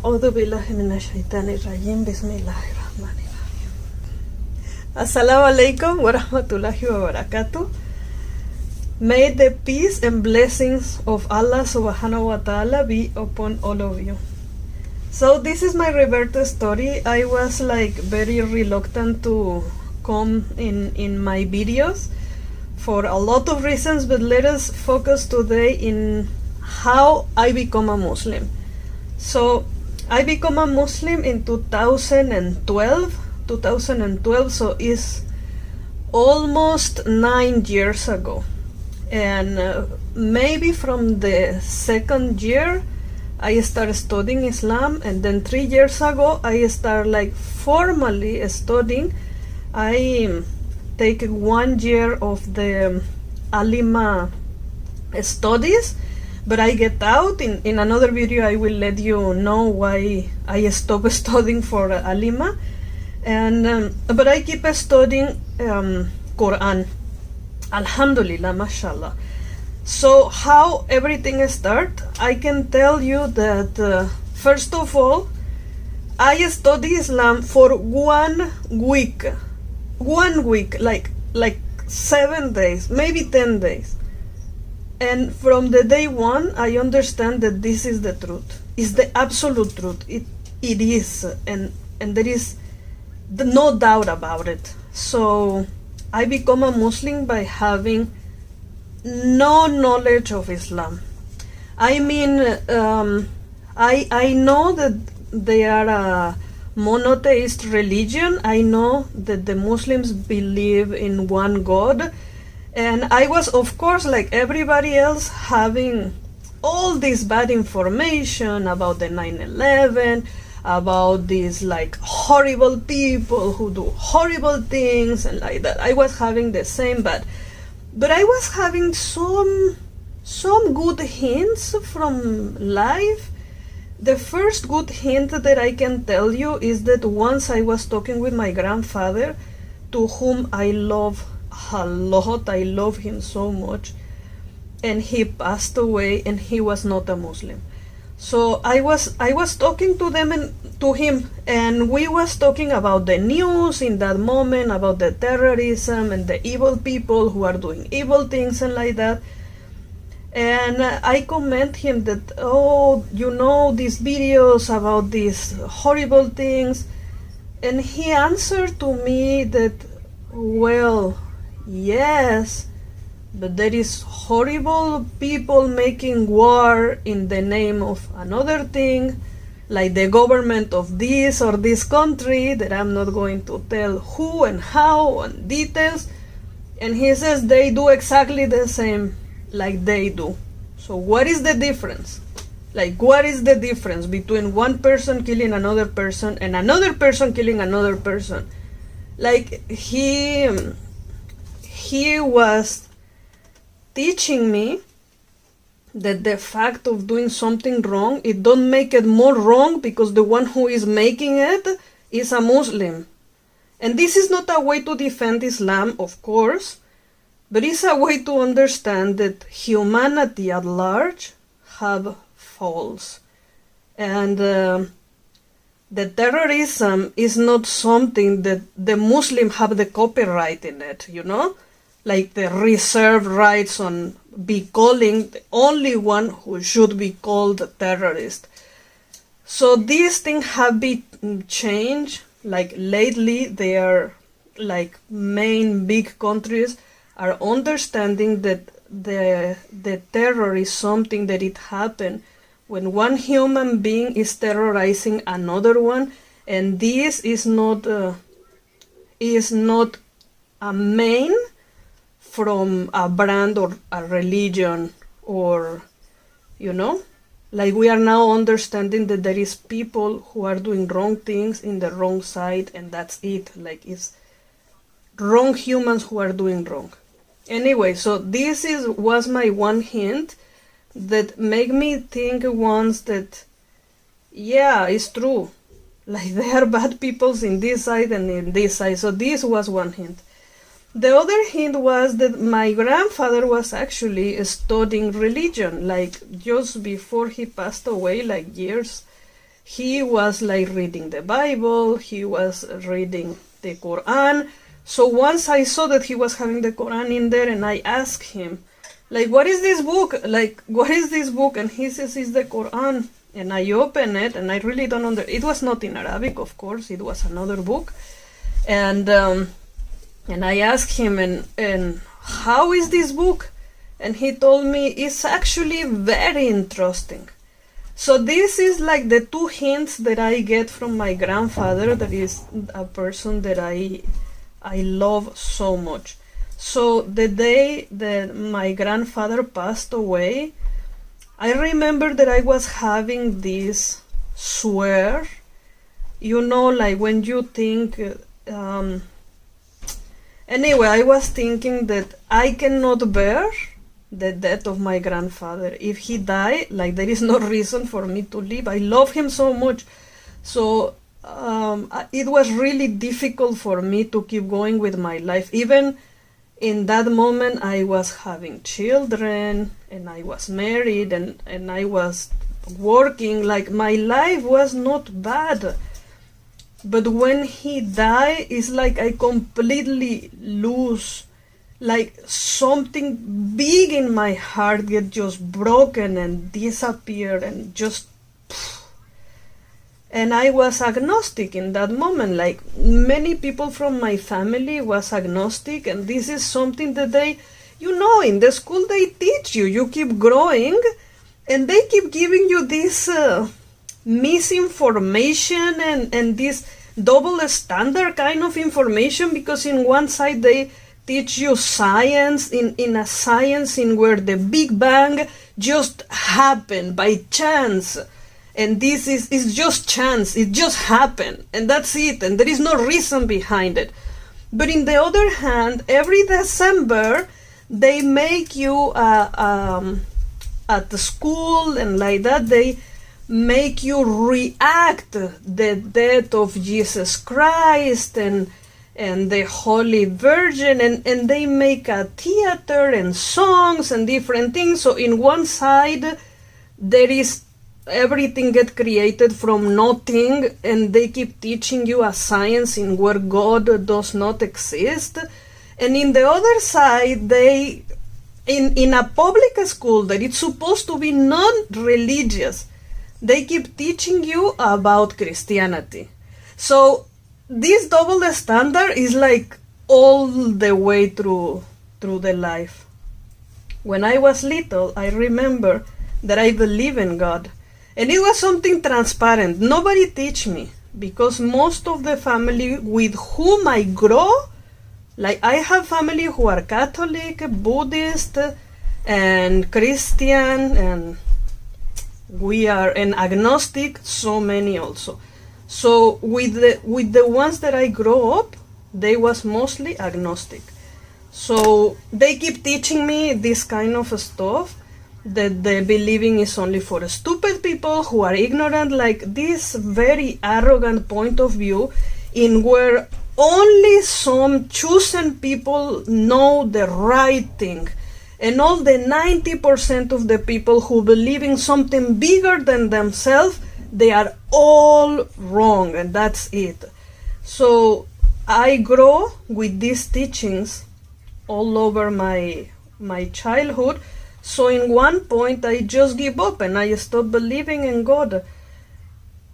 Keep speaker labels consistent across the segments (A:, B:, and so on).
A: A'udhu billahi minash shaitani rajim. Bismillahir rahmanir rahim. Assalamu alaikum wa rahmatullahi wa barakatuh. May the peace and blessings of Allah subhanahu wa ta'ala be upon all of you. So this is my Revert story. I was like very reluctant to come in my videos for a lot of reasons, but let us focus today in how I become a Muslim. So I become a Muslim in 2012, so it's almost 9 years ago. And maybe from the second year I started studying Islam, and then 3 years ago I started like formally studying. I take 1 year of the Alima studies, but I get out. In another video I will let you know why I stopped studying for Alima, and but I keep studying Quran. Alhamdulillah, mashallah. So how everything start, I can tell you that first of all, I study Islam for 1 week, like 7 days, maybe 10 days. And from the day one, I understand that this is the truth. It's the absolute truth. It is, and there is no doubt about it. So I become a Muslim by having no knowledge of Islam. I mean, I know that they are a monotheist religion. I know that the Muslims believe in one God. And I was, of course, like everybody else, having all this bad information about the 9/11, about these like horrible people who do horrible things and like that. I was having the same bad, but I was having some good hints from life. The first good hint that I can tell you is that once I was talking with my grandfather, to whom I love a lot, I love him so much, and he passed away, and he was not a Muslim. So I was talking to him, and we was talking about the news in that moment, about the terrorism and the evil people who are doing evil things and like that. And I comment him that, oh, you know, these videos about these horrible things, and he answered to me that, well, yes, but there is horrible people making war in the name of another thing, like the government of this or this country, that I'm not going to tell who and how and details. And he says they do exactly the same like they do. So what is the difference? Like, what is the difference between one person killing another person and another person killing another person? Like, he was teaching me that the fact of doing something wrong, it don't make it more wrong because the one who is making it is a Muslim. And this is not a way to defend Islam, of course, but it's a way to understand that humanity at large have faults. And the terrorism is not something that the Muslim have the copyright in it, you know? Like the reserved rights on be calling the only one who should be called a terrorist. So these things have been changed. Like lately, they are like main big countries are understanding that the terror is something that it happened when one human being is terrorizing another one, and this is not a main from a brand or a religion, or, you know, like we are now understanding that there is people who are doing wrong things in the wrong side, and that's it. Like, it's wrong humans who are doing wrong. Anyway, so this was my one hint that made me think once that, yeah, it's true. Like, there are bad peoples in this side and in this side. So this was one hint. The other hint was that my grandfather was actually studying religion, like just before he passed away, like years he was like reading the Bible, he was reading the Quran. So once I saw that he was having the Quran in there, and I asked him, like, what is this book? Like, what is this book? And he says, it's the Quran. And I open it, and I really don't understand. It was not in Arabic, of course. It was another book. And I asked him, and how is this book? And he told me, it's actually very interesting. So this is like the two hints that I get from my grandfather, that is a person that I love so much. So the day that my grandfather passed away, I remember that I was having this swear, like when you think, anyway, I was thinking that I cannot bear the death of my grandfather. If he died, like, there is no reason for me to live. I love him so much. So it was really difficult for me to keep going with my life. Even in that moment, I was having children, and I was married, and I was working. Like, my life was not bad. But when he died, it's like I completely lose, like, something big in my heart get just broken and disappeared, and just, and I was agnostic in that moment. Like, many people from my family was agnostic, and this is something that they, in the school they teach you. You keep growing, and they keep giving you this misinformation and this double standard kind of information, because in one side they teach you science, in a science in where the Big Bang just happened by chance, and this is just chance, it just happened, and that's it, and there is no reason behind it. But in the other hand, every December they make you at the school and like that, they make you react the death of Jesus Christ and the Holy Virgin, and they make a theater and songs and different things. So in one side there is everything get created from nothing, and they keep teaching you a science in where God does not exist. And in the other side, they in a public school that it's supposed to be non-religious, they keep teaching you about Christianity. So this double standard is like all the way through the life. When I was little, I remember that I believe in God. And it was something transparent. Nobody teach me, because most of the family with whom I grow, like I have family who are Catholic, Buddhist, and Christian, and we are an agnostic, so many also. So with the ones that I grow up, they was mostly agnostic. So they keep teaching me this kind of stuff, that the believing is only for stupid people who are ignorant, like this very arrogant point of view in where only some chosen people know the right thing, and all the 90% of the people who believe in something bigger than themselves, they are all wrong, and that's it. So I grow with these teachings all over my childhood. So in one point I just give up and I stop believing in God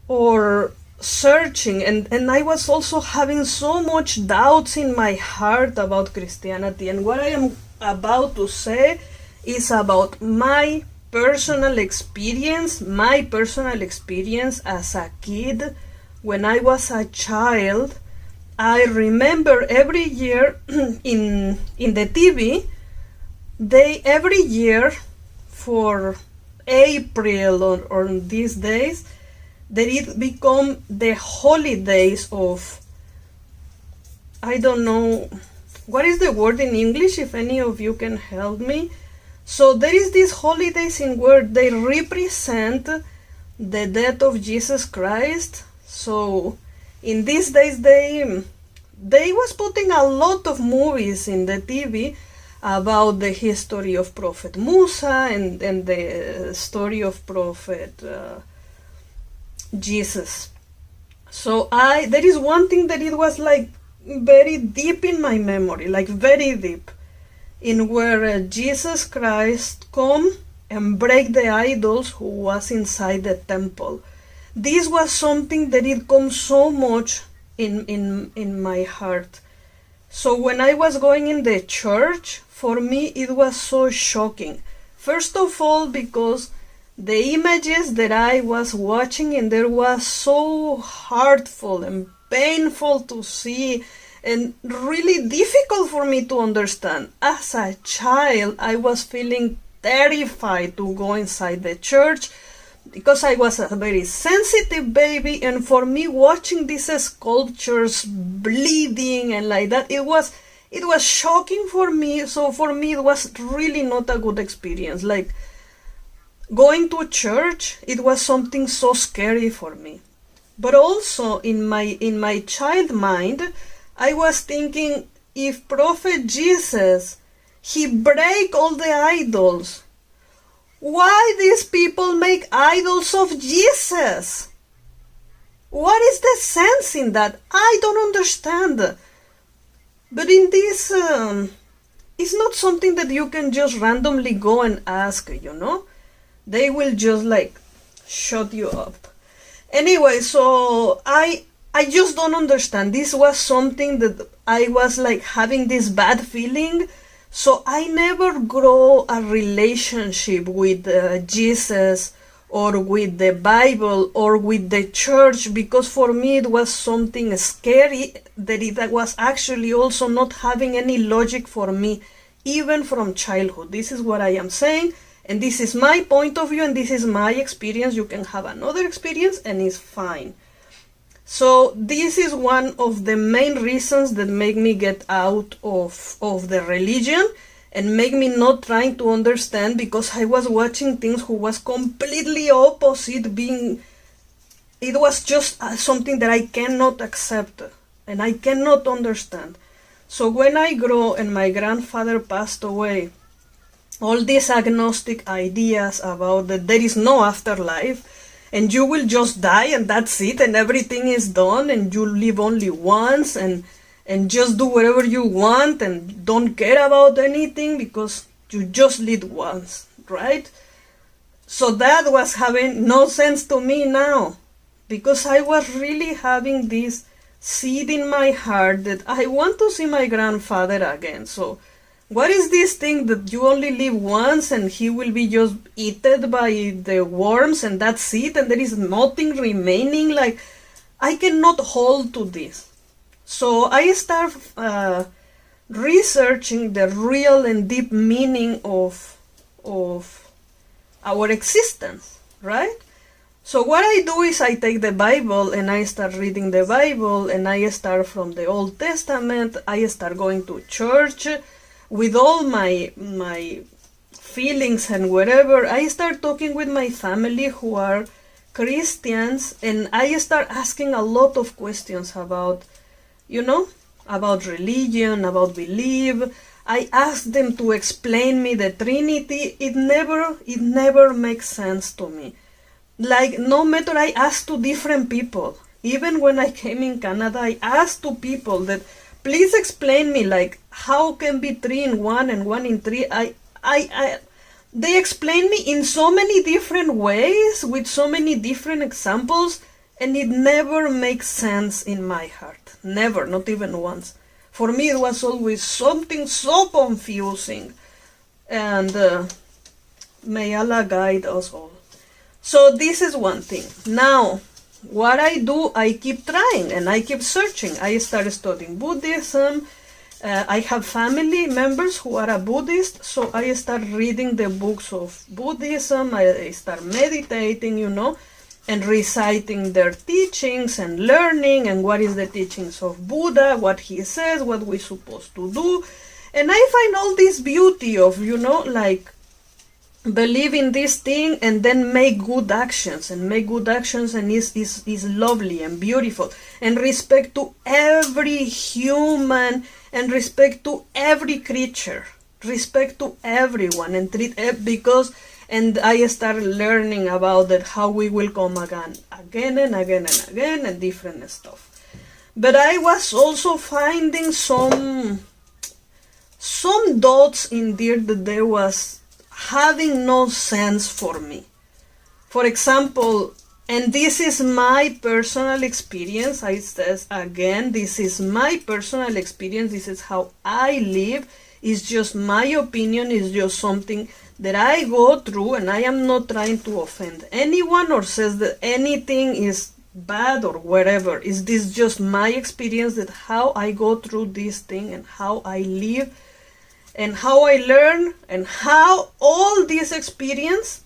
A: or searching, and I was also having so much doubts in my heart about Christianity. And what I am about to say is about my personal experience as a kid. When I was a child, I remember every year in the TV, they every year for April or these days, that it become the holidays of, I don't know what is the word in English, if any of you can help me. So there is these holidays in where they represent the death of Jesus Christ. So in these days they was putting a lot of movies in the TV about the history of Prophet Musa and the story of Prophet Jesus. So there is one thing that it was like very deep in my memory, like very deep, in where Jesus Christ come and break the idols who was inside the temple. This was something that it comes so much in my heart. So when I was going in the church, for me it was so shocking. First of all, because the images that I was watching and there was so hurtful and painful to see and really difficult for me to understand. As a child, I was feeling terrified to go inside the church because I was a very sensitive baby, and for me watching these sculptures bleeding and like that, it was shocking for me. So for me it was really not a good experience. Like going to church, it was something so scary for me. But also in my child mind, I was thinking, if Prophet Jesus, he break all the idols, why these people make idols of Jesus? What is the sense in that? I don't understand. But in this, it's not something that you can just randomly go and ask, They will just like shut you up. Anyway, so I just don't understand. This was something that I was like having this bad feeling. So I never grow a relationship with Jesus or with the Bible or with the church, because for me it was something scary, that it was actually also not having any logic for me, even from childhood. This is what I am saying, and this is my point of view, and this is my experience. You can have another experience and it's fine. So this is one of the main reasons that make me get out of the religion and make me not trying to understand, because I was watching things who was completely opposite it was just something that I cannot accept and I cannot understand. So when I grew and my grandfather passed away, all these agnostic ideas about that there is no afterlife, and you will just die and that's it, and everything is done, and you live only once, and just do whatever you want and don't care about anything because you just live once, right? So that was having no sense to me now, because I was really having this seed in my heart that I want to see my grandfather again. So what is this thing that you only live once and he will be just eaten by the worms and that's it, and there is nothing remaining? Like, I cannot hold to this. So I start researching the real and deep meaning of our existence, right? So what I do is I take the Bible and I start reading the Bible, and I start from the Old Testament. I start going to church with all my feelings and whatever. I start talking with my family who are Christians, and I start asking a lot of questions about, about religion, about belief. I ask them to explain me the Trinity. It never makes sense to me. Like, no matter, I asked to different people. Even when I came in Canada, I asked to people that, please explain me, like, how can be 3 in 1 and 1 in 3? They explain me in so many different ways, with so many different examples, and it never makes sense in my heart. Never, not even once. For me, it was always something so confusing. And may Allah guide us all. So this is one thing. Now, what I do, I keep trying and I keep searching. I started studying Buddhism. I have family members who are a Buddhist, so I start reading the books of Buddhism. I start meditating, and reciting their teachings and learning and what is the teachings of Buddha, what he says, what we're supposed to do. And I find all this beauty of, like, believe in this thing and then make good actions, and is lovely and beautiful, and respect to every human, and respect to every creature, respect to everyone, and treat because and I started learning about that, how we will come again and again and again, and different stuff. But I was also finding some dots in there that there was having no sense for me. For example, and this is my personal experience, I says again, this is my personal experience, this is how I live, it's just my opinion, it's just something that I go through, and I am not trying to offend anyone or says that anything is bad or whatever. Is this just my experience, that how I go through this thing and how I live and how I learn, and how all this experience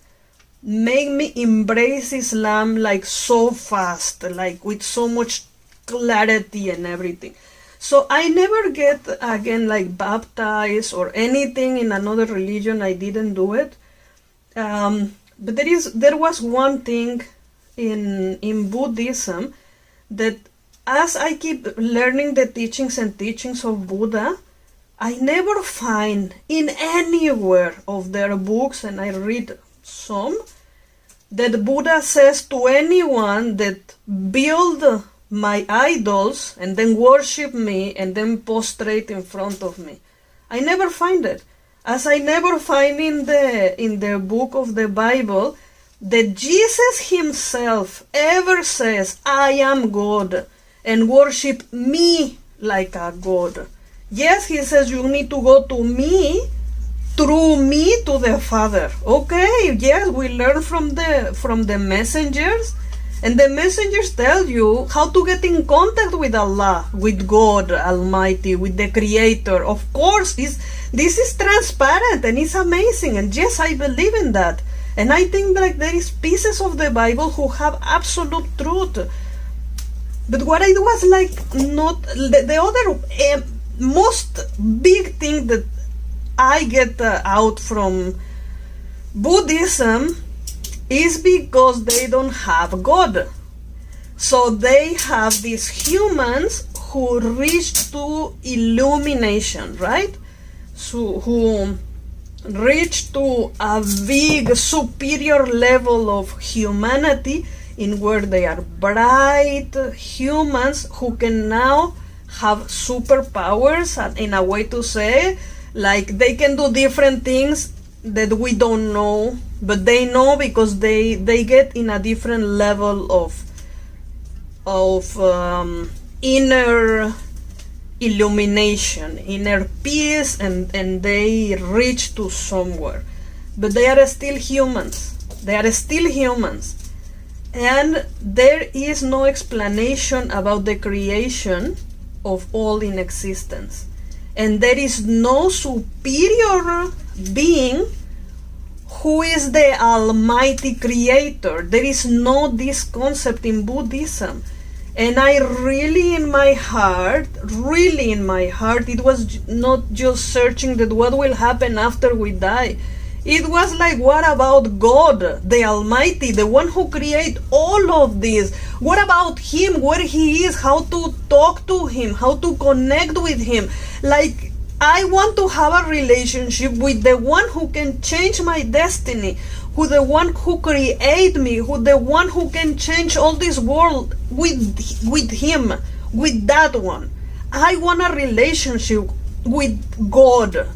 A: make me embrace Islam like so fast, like with so much clarity and everything. So I never get again like baptized or anything in another religion. I didn't do it. But there was one thing in Buddhism that as I keep learning the teachings of Buddha, I never find in anywhere of their books, and I read some, that Buddha says to anyone that build my idols and then worship me and then prostrate in front of me. I never find it. As I never find in the book of the Bible that Jesus himself ever says, I am God, and worship me like a God. Yes, he says you need to go to me, through me to the Father. Okay, yes, we learn from the messengers, and the messengers tell you how to get in contact with Allah, with God Almighty, with the Creator. Of course, this is transparent and it's amazing, and yes, I believe in that. And I think that there is pieces of the Bible who have absolute truth. But what I was like, not the other most big thing that I get out from Buddhism is because they don't have God. So they have these humans who reach to illumination, right? So who reach to a big superior level of humanity, in where they are bright humans who can now have superpowers, in a way to say, like they can do different things that we don't know, but they know because they get in a different level of inner illumination, inner peace, and they reach to somewhere. But they are still humans. They are still humans. And there is no explanation about the creation of all in existence. And there is no superior being who is the Almighty Creator. There is no this concept in Buddhism. And I really in my heart, it was not just searching that what will happen after we die. It was like, what about God, the Almighty, the one who created all of this? What about Him, where He is, how to talk to Him, how to connect with Him? Like, I want to have a relationship with the one who can change my destiny, who the one who created me, who the one who can change all this world with Him, with that one. I want a relationship with God.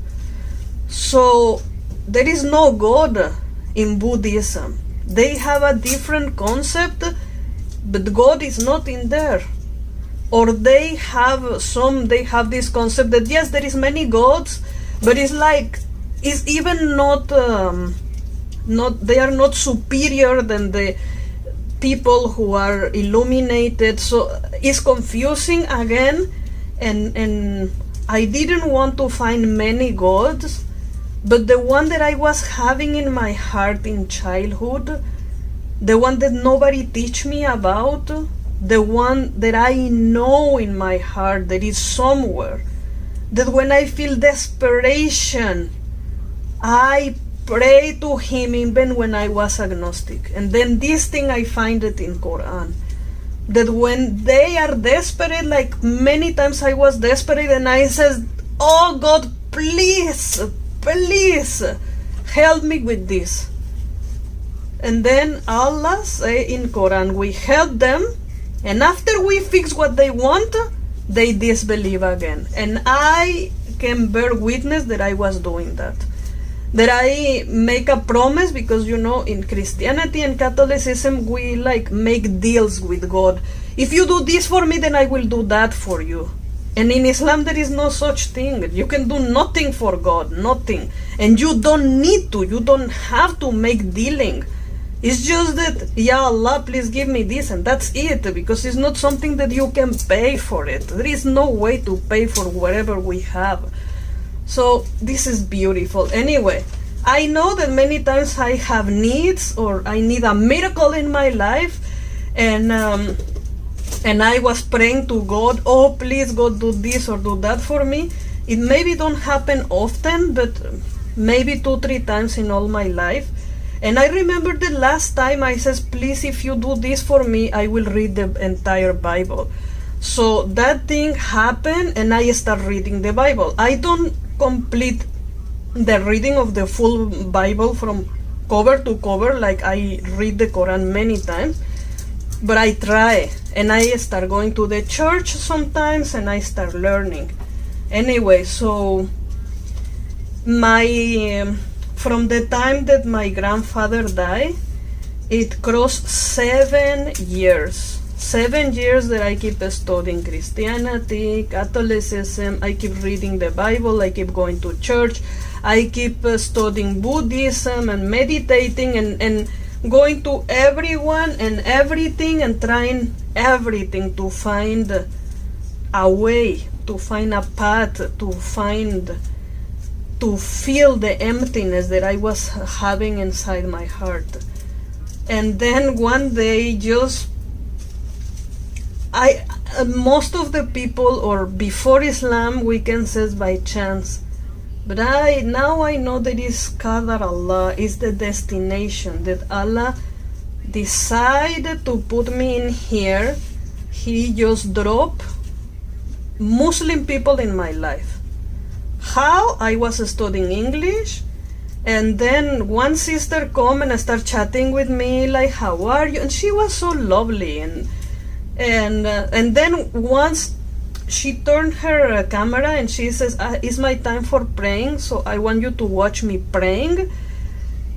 A: So there is no God in Buddhism. They have a different concept, but God is not in there. Or they have this concept that yes, there is many gods, but it's like, it's even not they are not superior than the people who are illuminated. So it's confusing again, and I didn't want to find many gods. But the one that I was having in my heart in childhood, the one that nobody teach me about, the one that I know in my heart that is somewhere, that when I feel desperation, I pray to Him even when I was agnostic. And then this thing I find it in Quran, that when they are desperate, like many times I was desperate and I said, oh God, please help me with this. And then Allah say in Quran, we help them, and after we fix what they want, they disbelieve again. And I can bear witness that I was doing that. That I make a promise, because in Christianity and Catholicism we like make deals with God. If you do this for me, then I will do that for you. And in Islam there is no such thing. You can do nothing for God, nothing. And you don't need to, you don't have to make dealing. It's just that, Ya Allah, please give me this, and that's it, because it's not something that you can pay for it. There is no way to pay for whatever we have. So this is beautiful. Anyway, I know that many times I have needs, or I need a miracle in my life, and I was praying to God, oh please God, do this or do that for me. It maybe don't happen often, but maybe 2-3 times in all my life. And I remember the last time I says, please, if you do this for me, I will read the entire Bible. So that thing happened, and I start reading the Bible. I don't complete the reading of the full Bible from cover to cover, like I read the Quran many times, but I try, and I start going to the church sometimes, and I start learning. Anyway, so from the time that my grandfather died, it crossed 7 years. 7 years that I keep studying Christianity, Catholicism, I keep reading the Bible, I keep going to church, I keep studying Buddhism and meditating, and going to everyone and everything, and trying everything to find a way, to find a path, to feel the emptiness that I was having inside my heart. And then one day, most of the people, or before Islam, we can say by chance, but now I know that is Qadar Allah, is the destination, that Allah decided to put me in here. He just dropped Muslim people in my life. How? I was studying English, and then one sister come and start chatting with me, like, how are you? And she was so lovely, and then once she turned her camera and she says, it's my time for praying, so I want you to watch me praying.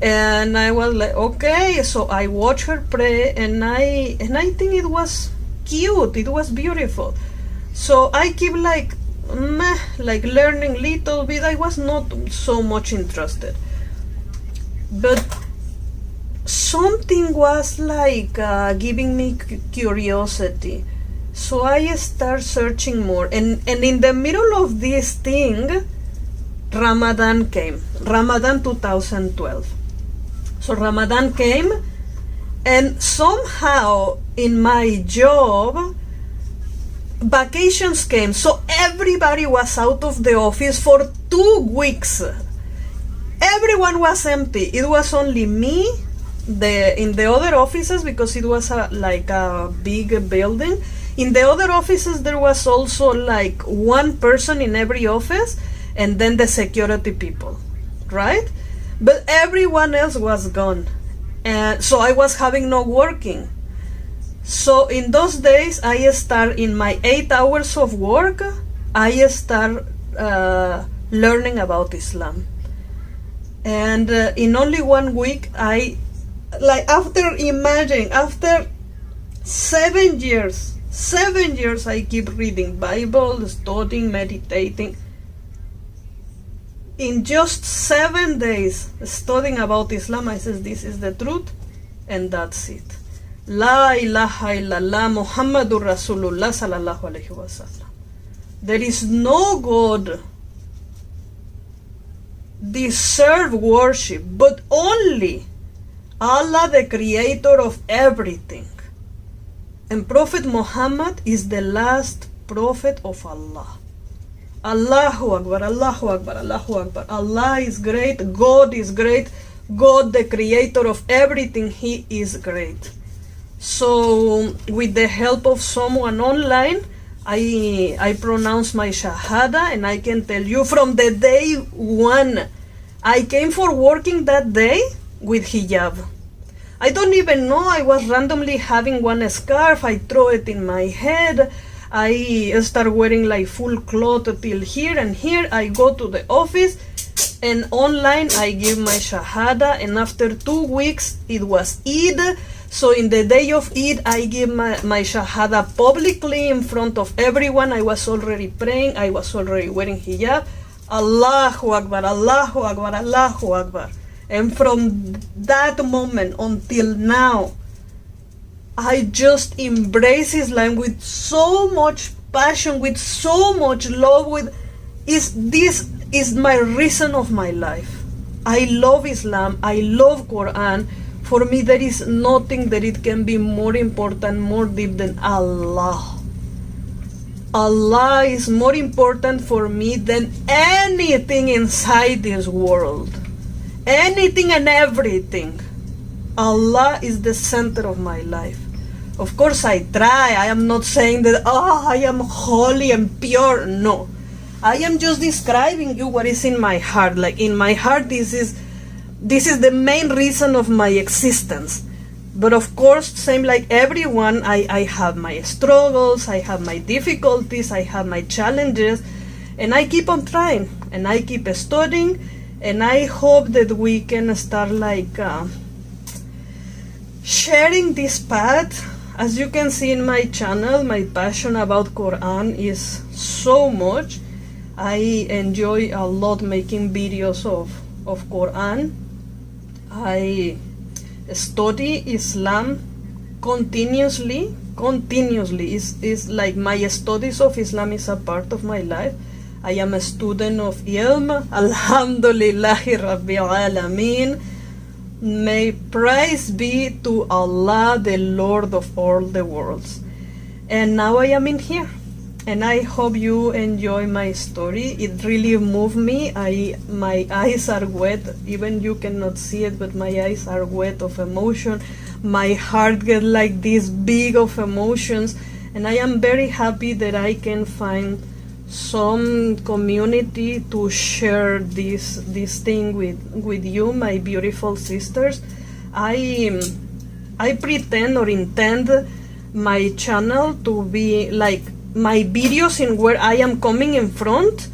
A: And I was like, okay. So I watched her pray, and I think it was cute, it was beautiful. So I keep like learning little bit. I was not so much interested, but something was like giving me curiosity. So I start searching more, and in the middle of this thing, Ramadan came. Ramadan 2012. So Ramadan came, and somehow in my job, vacations came. So everybody was out of the office for 2 weeks. Everyone was empty. It was only me in the other offices, because it was like a big building. In the other offices there was also like one person in every office, and then the security people, right? But everyone else was gone, and so I was having no working. So in those days, I start in my 8 hours of work, I start learning about Islam. And in only 1 week, after 7 years, I keep reading Bible, studying, meditating. In just 7 days, studying about Islam, I says, this is the truth, and that's it. La ilaha illallah Muhammadur Rasulullah sallallahu alayhi wa sallam. There is no God deserve worship, but only Allah, the creator of everything. And Prophet Muhammad is the last prophet of Allah. Allahu Akbar, Allahu Akbar, Allahu Akbar. Allah is great, God is great, God, the creator of everything, He is great. So with the help of someone online, I pronounce my Shahada, and I can tell you from the day one, I came for working that day with hijab. I don't even know. I was randomly having one scarf. I throw it in my head. I start wearing like full cloth till here and here. I go to the office, and online I give my shahada, and after 2 weeks it was Eid. So in the day of Eid, I give my shahada publicly in front of everyone. I was already praying. I was already wearing hijab. Allahu Akbar, Allahu Akbar, Allahu Akbar. And from that moment until now, I just embrace Islam with so much passion, with so much love. This is my reason of my life. I love Islam. I love Quran. For me, there is nothing that it can be more important, more deep than Allah. Allah is more important for me than anything inside this world. Anything and everything. Allah is the center of my life. Of course, I try. I am not saying that, I am holy and pure. No. I am just describing you what is in my heart. Like in my heart, this is the main reason of my existence. But of course, same like everyone, I have my struggles, I have my difficulties, I have my challenges, and I keep on trying, and I keep studying, and I hope that we can start like sharing this path. As you can see in my channel, my passion about Quran is so much. I enjoy a lot making videos of Quran. I study Islam continuously. Is like my studies of Islam is a part of my life. I am a student of ilm. Alhamdulillahi Rabbil Alameen. May praise be to Allah, the Lord of all the worlds. And now I am in here. And I hope you enjoy my story. It really moved me. My eyes are wet. Even you cannot see it, but my eyes are wet of emotion. My heart gets like this big of emotions. And I am very happy that I can find some community to share this thing with you, my beautiful sisters. I pretend or intend my channel to be like my videos in where I am coming in front.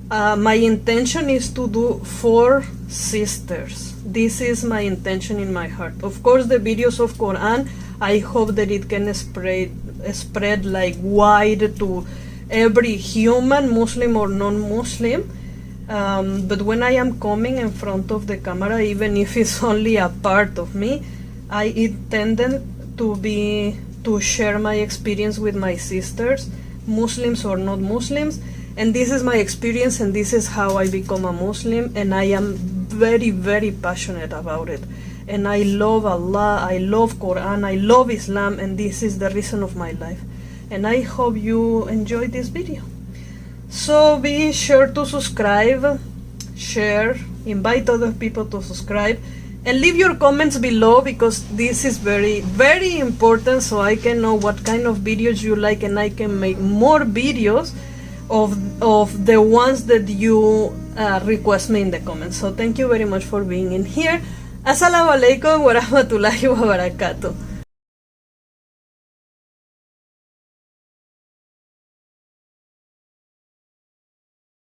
A: My intention is to do 4 sisters. This is my intention in my heart. Of course, the videos of Quran, I hope that it can spread like wide to every human, Muslim or non-Muslim. But when I am coming in front of the camera, even if it's only a part of me, I intended to share my experience with my sisters, Muslims or not Muslims. And this is my experience, and this is how I become a Muslim, and I am very, very passionate about it. And I love Allah, I love Quran, I love Islam, and this is the reason of my life. And I hope you enjoyed this video. So be sure to subscribe, share, invite other people to subscribe, and leave your comments below, because this is very, very important, so I can know what kind of videos you like, and I can make more videos of the ones that you request me in the comments. So thank you very much for being in here. Assalamu alaikum wa rahmatullahi wa barakatuh.